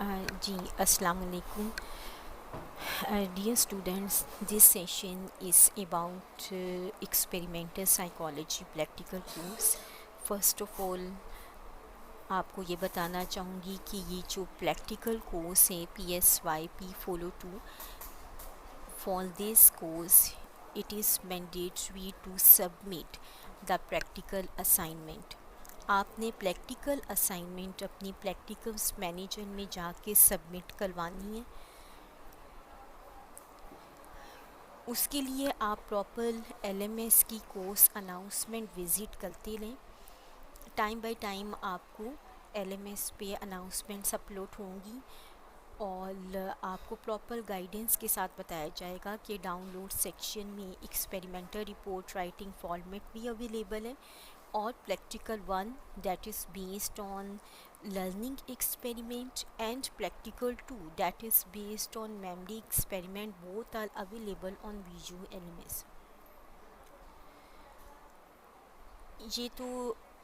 जी अस्सलाम वालेकुम dear students, this session is about experimental psychology practical course. First of all, आपको ये बताना चाहूँगी कि ये जो प्रैक्टिकल कोर्स है PSYP Follow 2, for this course it is mandatory to submit the practical assignment. आपने प्रैक्टिकल असाइनमेंट अपनी प्रैक्टिकल्स मैनेजर में जाके सबमिट करवानी है। उसके लिए आप प्रॉपर LMS की कोर्स अनाउंसमेंट विज़िट करते रहें। टाइम बाय टाइम आपको LMS पे अनाउंसमेंट्स अपलोड होंगी और आपको प्रॉपर गाइडेंस के साथ बताया जाएगा कि डाउनलोड सेक्शन में एक्सपेरिमेंटल रिपोर्ट राइटिंग फॉर्मेट भी अवेलेबल है और practical one that is based on learning experiment and practical 2 that is based on memory experiment, both are available on Visual LMS. ये तो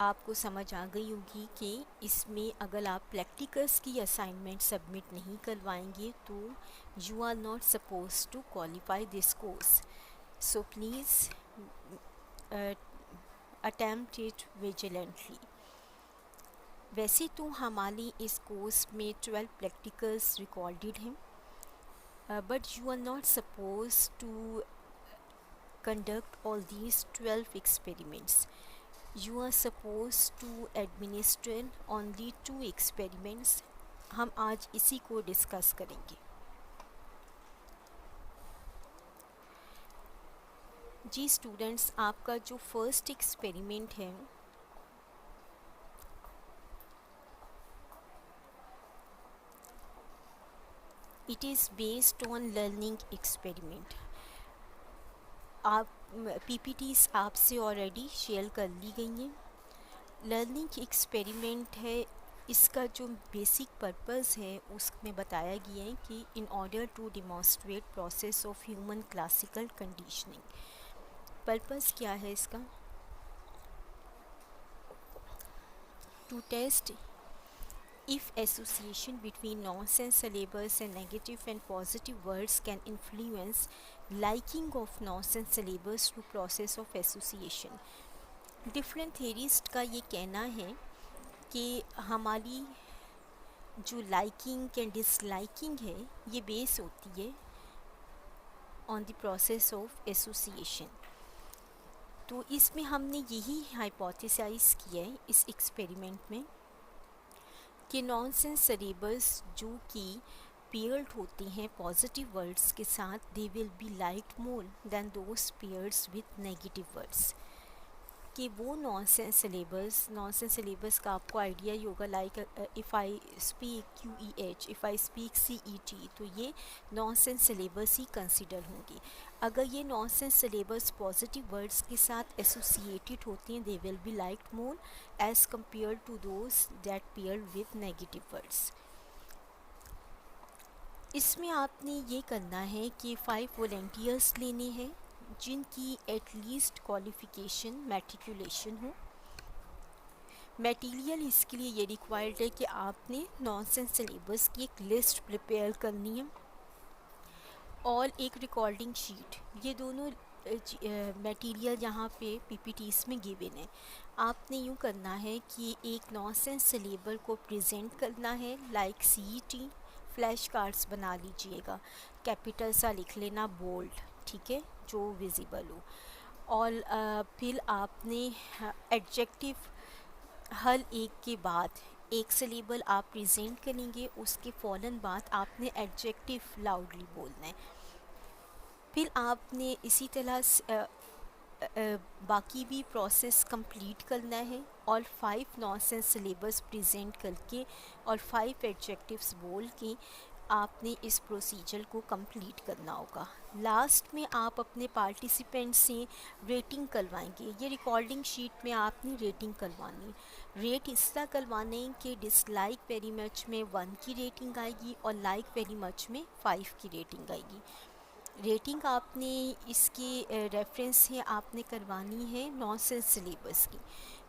आपको समझ आ गई होगी कि इसमें अगर आप प्रैक्टिकल्स की असाइनमेंट सबमिट नहीं करवाएंगे तो you are not suppose to qualify this course, so please attempt it vigilantly. वैसे तो हमारी इस कोर्स में 12 प्रैक्टिकल्स रिकॉर्डेड हैं, but you are not suppose to conduct all these 12 experiments. You are suppose to administer only 2 experiments. हम आज इसी को डिस्कस करेंगे। जी स्टूडेंट्स, आपका जो फर्स्ट एक्सपेरिमेंट है it is based on learning experiment. आप PPTs आपसे ऑलरेडी शेयर कर ली गई हैं। लर्निंग एक्सपेरिमेंट है, इसका जो बेसिक पर्पस है उसमें बताया गया है कि in order to demonstrate process of human classical conditioning. Purpose क्या है इसका? To test if association between nonsense syllables and negative and positive words can influence liking of nonsense syllables through process of association. Different theorist का ये कहना है कि हमारी जो लाइकिंग एंड डिसलाइकिंग है ये बेस होती है on the process of association. तो इसमें हमने यही हाइपोथेसाइज किया है इस एक्सपेरिमेंट में कि नॉनसेंस सिलेबल्स जो कि पेयर्ड होती हैं पॉजिटिव वर्ड्स के साथ, दे will be liked more than those pairs with negative words. कि वो नॉनसेंस सिलेबस का आपको आइडिया ही होगा, like if I speak QEH, if I speak CET, तो ये नॉनसेंस सिलेबस ही कंसिडर होंगी। अगर ये नॉनसेंस सिलेबस पॉजिटिव वर्ड्स के साथ एसोसिएटेड होती हैं, they will be liked more as compare to those that pair with negative words. इसमें आपने ये करना है कि 5 वॉलंटियर्स लेने हैं जिनकी एटलीस्ट क्वालिफ़िकेशन मैट्रिकुलेशन हो। मटेरियल इसके लिए ये रिक्वायर्ड है कि आपने नॉनसेंस सिलेबस की एक लिस्ट प्रिपेयर करनी है और एक रिकॉर्डिंग शीट। ये दोनों मटेरियल यहाँ पे PPTs में गिवन है। आपने यूँ करना है कि एक नॉनसेंस सिलेबल को प्रेजेंट करना है लाइक CET। फ्लैश कार्ड्स बना लीजिएगा, कैपिटल सा लिख लेना, बोल्ड, ठीक है, जो विजिबल हो। और फिर आपने एडजेक्टिव हर एक के बाद एक सिलेबल आप प्रेजेंट करेंगे, उसके फ़ौरन बाद आपने एडजेक्टिव लाउडली बोलना है। फिर आपने इसी तरह बाकी भी प्रोसेस कंप्लीट करना है और 5 नॉनसेंस सिलेबस प्रेजेंट करके और 5 एडजेक्टिव्स बोल के आपने इस प्रोसीजर को कंप्लीट करना होगा। लास्ट में आप अपने पार्टिसिपेंट से रेटिंग करवाएंगे। ये रिकॉर्डिंग शीट में आपने रेटिंग करवानी। रेट इस तरह करवाने कि डिसलाइक वेरी मच में 1 की रेटिंग आएगी और लाइक वेरी मच में 5 की रेटिंग आएगी। रेटिंग आपने इसके रेफरेंस से आपने करवानी है नॉनसेंस सिलेबस की।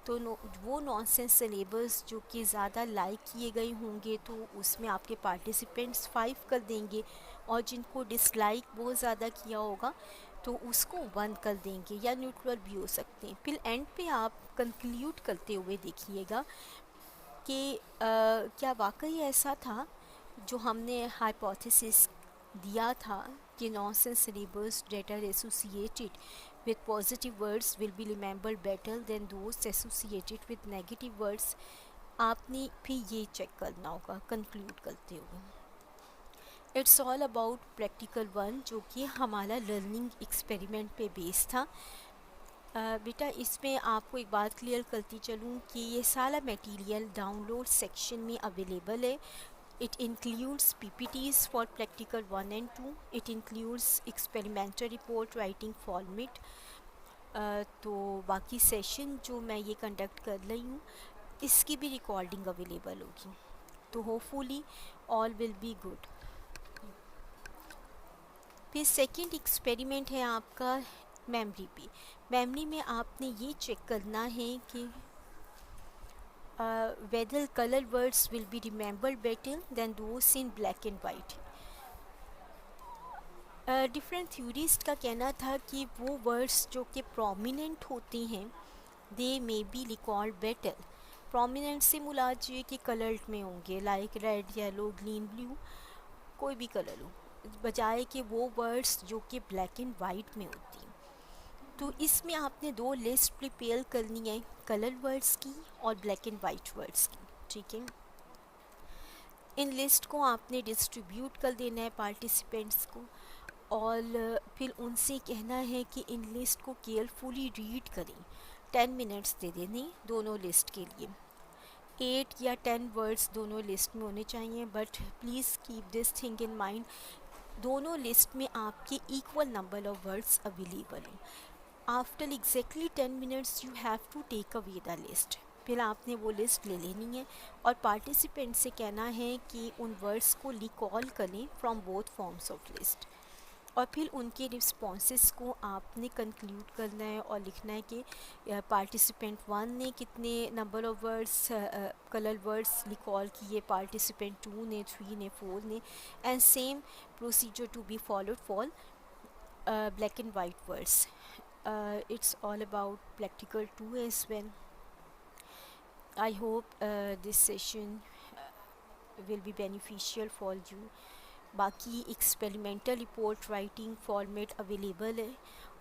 तो वो नॉनसेंस सिलेबस जो कि ज़्यादा लाइक किए गए होंगे तो उसमें आपके पार्टिसिपेंट्स 5 कर देंगे, और जिनको डिसलाइक बहुत ज़्यादा किया होगा तो उसको 1 कर देंगे, या न्यूट्रल भी हो सकते हैं। फिर एंड पे आप कंक्लूड करते हुए देखिएगा कि क्या वाकई ऐसा था जो हमने हाइपोथेसिस दिया था कि nonsense syllabus that are associated with positive words will be remembered better than those associated with negative words। आपने फिर ये चेक करना होगा कंक्लूड करते हुए। It's all about practical one, जो कि हमारा लर्निंग एक्सपेरिमेंट पे बेस था। बेटा इसमें आपको एक बात क्लियर करती चलूँ कि ये सारा मटेरियल डाउनलोड सेक्शन में अवेलेबल है। It includes PPTs for practical 1 and 2. It includes experimental report writing format। तो बाकी सेशन जो मैं ये कंडक्ट कर रही हूँ इसकी भी रिकॉर्डिंग अवेलेबल होगी, तो hopefully all will be good. फिर सेकंड एक्सपेरिमेंट है आपका मेमोरी पे। मेमोरी में आपने ये चेक करना है कि whether color words will be remembered better than those in black and white। Different theorist का कहना था कि वो वर्ड्स जो कि प्रोमिनेंट होती हैं they may be record better. Prominent से मुराद ये कि कलर्ड में होंगे, like red, yellow, green, blue, कोई भी कलर हो, बजाय कि वो वर्ड्स जो कि ब्लैक एंड वाइट में होती हैं। तो इसमें आपने 2 लिस्ट प्रिपेयर करनी है, कलर वर्ड्स की और ब्लैक एंड वाइट वर्ड्स की, ठीक है। इन लिस्ट को आपने डिस्ट्रीब्यूट कर देना है पार्टिसिपेंट्स को, और फिर उनसे कहना है कि इन लिस्ट को केयरफुली रीड करें। 10 मिनट्स दे देने दोनों लिस्ट के लिए। 8 या 10 वर्ड्स दोनों लिस्ट में होने चाहिए, but please keep this thing in mind, दोनों लिस्ट में आपके equal number of words available हैं। After exactly 10 minutes you have to take away the list. फिर आपने वो लिस्ट ले लेनी है और पार्टिसिपेंट से कहना है कि उन वर्ड्स को रिकॉल करें from both forms of list, और फिर उनके रिस्पॉन्सेस को आपने कंक्लूड करना है और लिखना है कि पार्टिसिपेंट 1 ने कितने number of words colour words recall किए, पार्टिसिपेंट 2 ने, 3 ने, 4 ने, and same procedure to be followed for black and white words। It's all about practical 2 as well। I hope this session will be beneficial for you। बाकी experimental report writing format available है,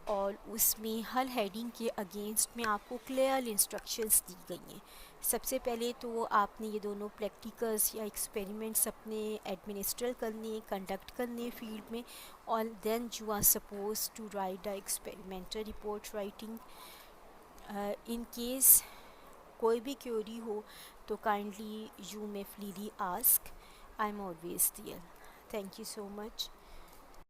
और उसमें हर heading के against में आपको clear instructions दी गई हैं। सबसे पहले तो आपने ये दोनों प्रैक्टिकल्स या एक्सपेरिमेंट्स अपने एडमिनिस्टर करने, कंडक्ट करने फील्ड में, और then you are suppose to write the experimental report writing. In case कोई भी क्वेरी हो तो kindly you may freely ask, I am always there. Thank you so much।